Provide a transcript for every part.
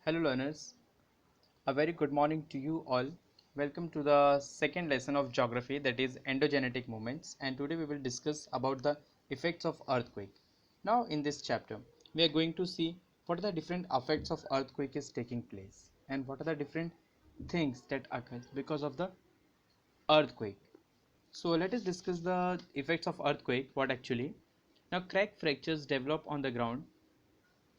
Hello learners, a very good morning to you all. Welcome to the second lesson of geography, that is endogenetic movements, and today we will discuss about the effects of earthquake. Now in this chapter we are going to see what are the different effects of earthquake is taking place and what are the different things that occur because of the earthquake. So let us discuss the effects of earthquake. What actually? Now crack fractures develop on the ground.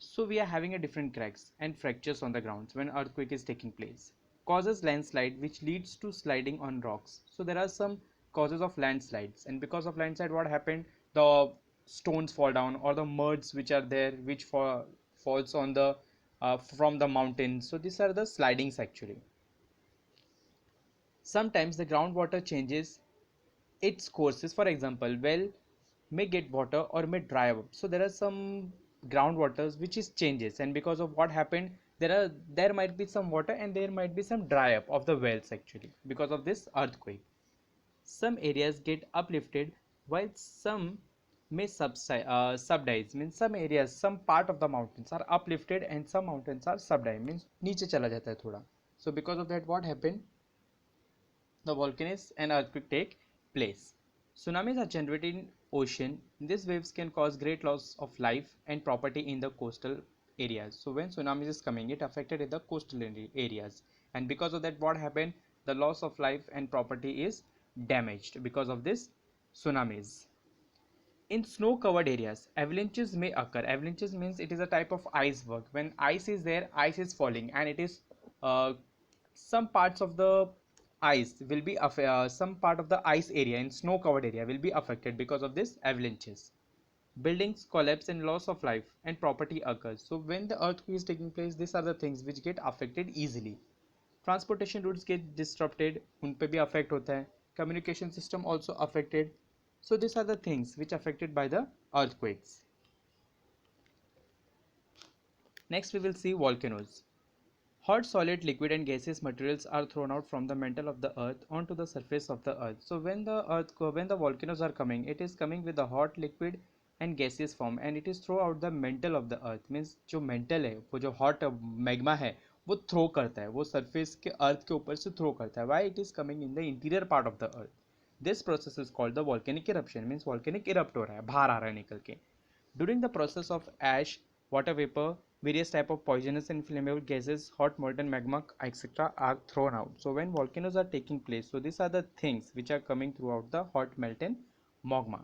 So we are having a different cracks and fractures on the grounds when earthquake is taking place. Causes landslide which leads to sliding on rocks. So there are some causes of landslides, and because of landslide what happened, the stones fall down or the muds which are there which falls on the from the mountain. So these are the slidings actually. Sometimes the groundwater changes its courses. For example, well may get water or may dry up. So there are some groundwaters which is changes, and because of what happened, there might be some water and there might be some dry up of the wells actually because of this earthquake. Some areas get uplifted while some may subside. Means some areas, some part of the mountains are uplifted and some mountains are subside, means नीचे चला जाता है थोड़ा. So because of that what happened, the volcanoes and earthquake take place. Tsunamis are generated in ocean. These waves can cause great loss of life and property in the coastal areas. So when tsunamis is coming, it affected in the coastal areas, and because of that what happened, the loss of life and property is damaged because of this tsunamis. In snow covered areas, avalanches may occur. Avalanches means it is a type of iceberg. When ice is there, ice is falling, and it is uh, some parts of the ice will be some part of the ice area in snow covered area will be affected because of this avalanches. Buildings collapse and loss of life and property occurs. So when the earthquake is taking place, these are the things which get affected easily. Transportation routes get disrupted, उन पे भी affect होता है. Communication system also affected. So these are the things which affected by the earthquakes. Next we will see volcanoes. Hot, solid, liquid and gaseous materials are thrown out from the mantle of the earth onto the surface of the earth. So when the volcanoes are coming, it is coming with the hot, liquid and gaseous form, and it is throw out the mantle of the earth. Means जो mantle है, वो जो hot magma है, वो throw करता है, वो surface के अर्थ के ऊपर से थ्रो करता है. Why it is coming in the interior part of the earth? This process is called the volcanic eruption. Means volcanic erupt हो रहा है, बाहर आ रहा है निकल के. During the process of ash, water vapor, various type of poisonous and flammable gases, hot molten magma, etc. are thrown out. So when volcanoes are taking place, so these are the things which are coming throughout the hot molten magma.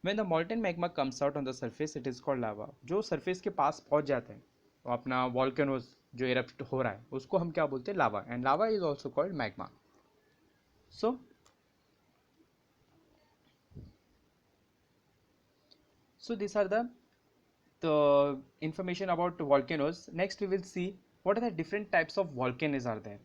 When the molten magma comes out on the surface, it is called lava. जो surface के पास पहुंच जाता है, तो अपना volcanoes जो erupt हो रहा है, उसको हम क्या बोलते हैं? Lava. And lava is also called magma. So these are the information about volcanoes. Next we will see what are the different types of volcanoes are there.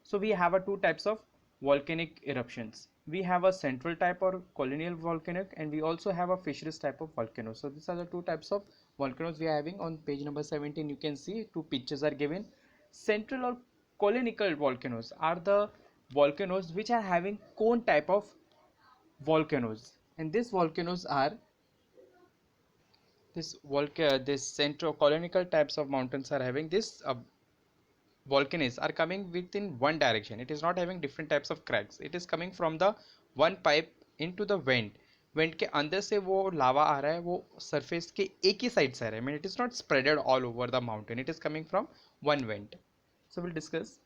So we have two types of volcanic eruptions. We have a central type or colonial volcanic, and we also have a fisheries type of volcano. So these are the two types of volcanoes we are having. On page number 17 you can see two pictures are given. Central or colonical volcanoes are the volcanoes which are having cone type of volcanoes, and these volcanoes are this centro colonical types of mountains are having this volcanoes are coming within one direction. It is not having different types of cracks. It is coming from the one pipe into the vent. Went के अंदर से वो लावा आ रहा है, वो surface के एक ही side से आ रहा है. Mean it is not spreaded all over the mountain. It is coming from one went. So will discuss.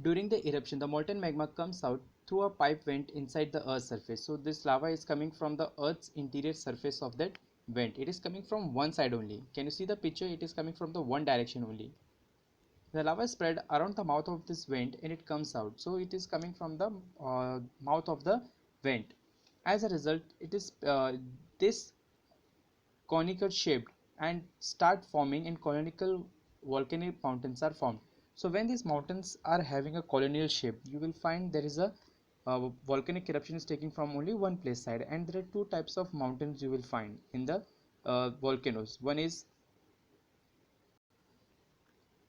During the eruption, the molten magma comes out through a pipe vent inside the Earth's surface. So this lava is coming from the Earth's interior surface of that vent. It is coming from one side only. Can you see the picture? It is coming from the one direction only. The lava is spread around the mouth of this vent and it comes out. So it is coming from the mouth of the vent. As a result, it is this conical shaped and start forming, and conical volcanic mountains are formed. So when these mountains are having a colonial shape, you will find there is a volcanic eruption is taking from only one place side, and there are two types of mountains you will find in the volcanoes. One is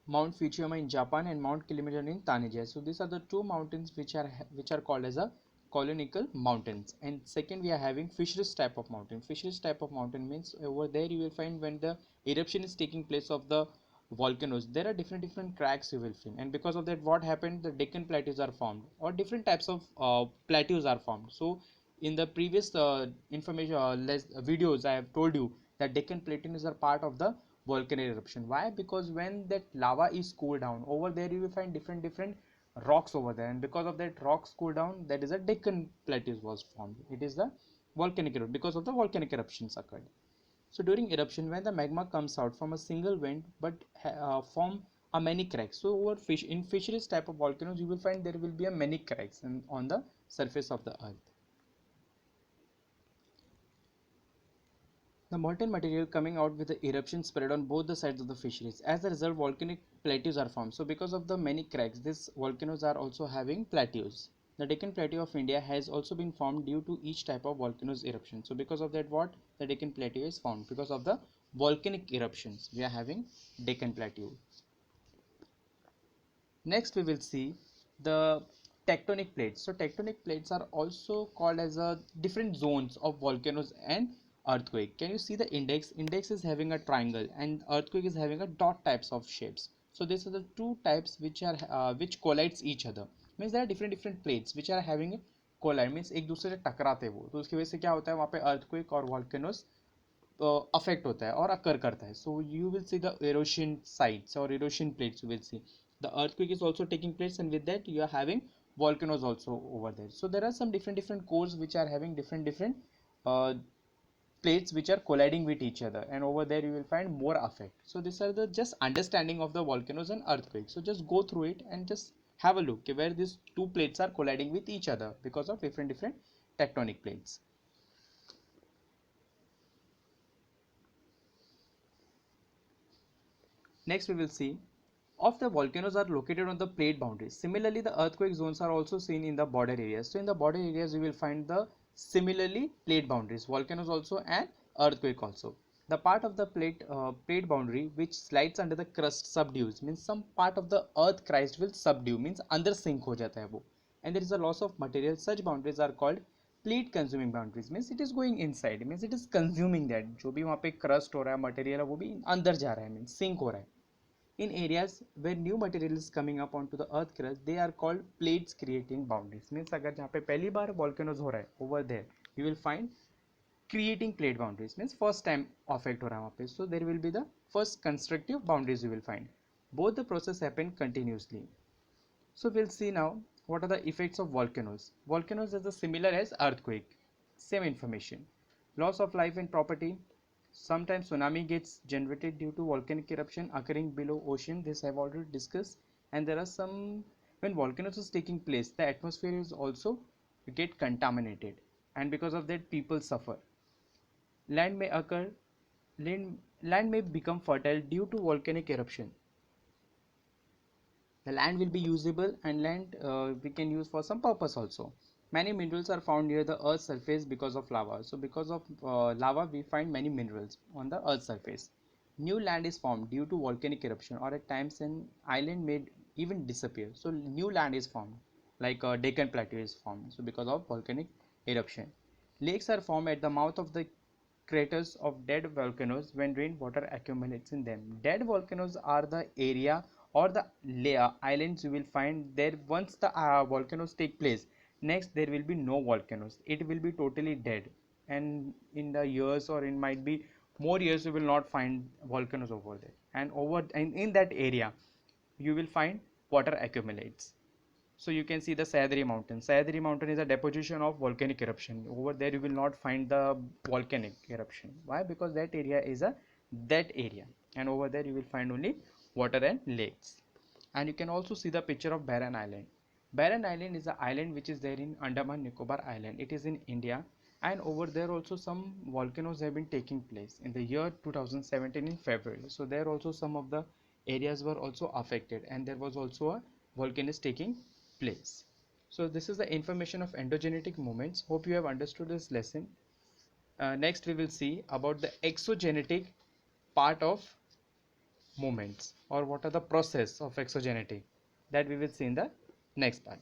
Mount Fujiama in Japan and Mount Kilimanjaro in Tanzania. So these are the two mountains which are called as a colonical mountains. And second, we are having fisheries type of mountain. Fisheries type of mountain means over there you will find when the eruption is taking place of the volcanoes, there are different cracks you will find, and because of that what happened, the Deccan plateaus are formed, or different types of plateaus are formed. So in the previous information less videos I have told you that Deccan plateaus are part of the volcanic eruption. Why? Because when that lava is cooled down, over there you will find different rocks over there, and because of that rocks cool down, that is a Deccan plateaus was formed. It is the volcanic eruption, because of the volcanic eruptions occurred. So during eruption, when the magma comes out from a single vent but form a many cracks. So over fish in fisheries type of volcanoes, you will find there will be a many cracks on the surface of the earth. The molten material coming out with the eruption spread on both the sides of the fisheries. As a result, volcanic plateaus are formed. So because of the many cracks, these volcanoes are also having plateaus. The Deccan Plateau of India has also been formed due to each type of volcanoes eruption. So because of that, what the Deccan Plateau is formed because of the volcanic eruptions. We are having Deccan Plateau. Next, we will see the tectonic plates. So tectonic plates are also called as a different zones of volcanoes and earthquake. Can you see the index? Index is having a triangle and earthquake is having a dot types of shapes. So these are the two types which are which collides each other. Means there are different plates which are having a collide, means एक दूसरे से टकराते हैं वो, तो उसकी वजह से क्या होता है वहाँ पे earthquake और volcanoes affect होता है और occur करता है. So you will see the erosion sites or erosion plates. You will see the earthquake is also taking place, and with that you are having volcanoes also over there. So there are some different cores which are having different uh, plates which are colliding with each other, and over there you will find more effect. So these are the just understanding of the volcanoes and earthquakes. So just go through it and just have a look where these two plates are colliding with each other because of different tectonic plates. Next we will see of the volcanoes are located on the plate boundaries. Similarly, the earthquake zones are also seen in the border areas. So in the border areas you will find the similarly plate boundaries, volcanoes also and earthquake also. The part of the plate boundary which slides under the crust subdues, means some part of the earth crust will subdue, means अंदर sink हो जाता है वो, and there is a loss of material. Such boundaries are called plate consuming boundaries, means it is going inside, means it is consuming that जो भी वहाँ पे crust हो रहा है material है वो भी अंदर जा रहा है, means sink हो रहा है. In areas where new material is coming up onto the earth crust, they are called plates creating boundaries. Means अगर जहाँ पे पहली बार volcanoes हो रहा है, over there you will find creating plate boundaries, means first time affect हो रहा है वहाँ पे. So there will be the first constructive boundaries you will find. Both the process happen continuously. So we'll see now what are the effects of volcanoes. Volcanoes is similar as earthquake. Same information. Loss of life and property. Sometimes tsunami gets generated due to volcanic eruption occurring below ocean. This I have already discussed. And there are some, when volcanoes is taking place, the atmosphere is also get contaminated, and because of that people suffer. Land may occur, land may become fertile due to volcanic eruption. The land will be usable, and land we can use for some purpose also. Many minerals are found near the earth's surface because of lava. So because of lava we find many minerals on the earth's surface. New land is formed due to volcanic eruption, or at times an island may even disappear. So new land is formed, like Deccan Plateau is formed, so because of volcanic eruption. Lakes are formed at the mouth of the craters of dead volcanoes when rainwater accumulates in them. Dead volcanoes are the area or the islands you will find there once the volcanoes take place. Next there will be no volcanoes, it will be totally dead, and in the years or it might be more years you will not find volcanoes over there, and in that area you will find water accumulates. So you can see the Sahyadri mountain. Sahyadri mountain is a deposition of volcanic eruption. Over there you will not find the volcanic eruption. Why? Because that area is a that area, and over there you will find only water and lakes. And you can also see the picture of Barren Island. Barren Island is an island which is there in Andaman Nicobar Island. It is in India, and over there also some volcanoes have been taking place in the year 2017 in February. So there also some of the areas were also affected, and there was also a volcano taking place. So this is the information of endogenetic movements. Hope you have understood this lesson. Next we will see about the exogenetic part of movements, or what are the process of exogenetic, that we will see in the next part.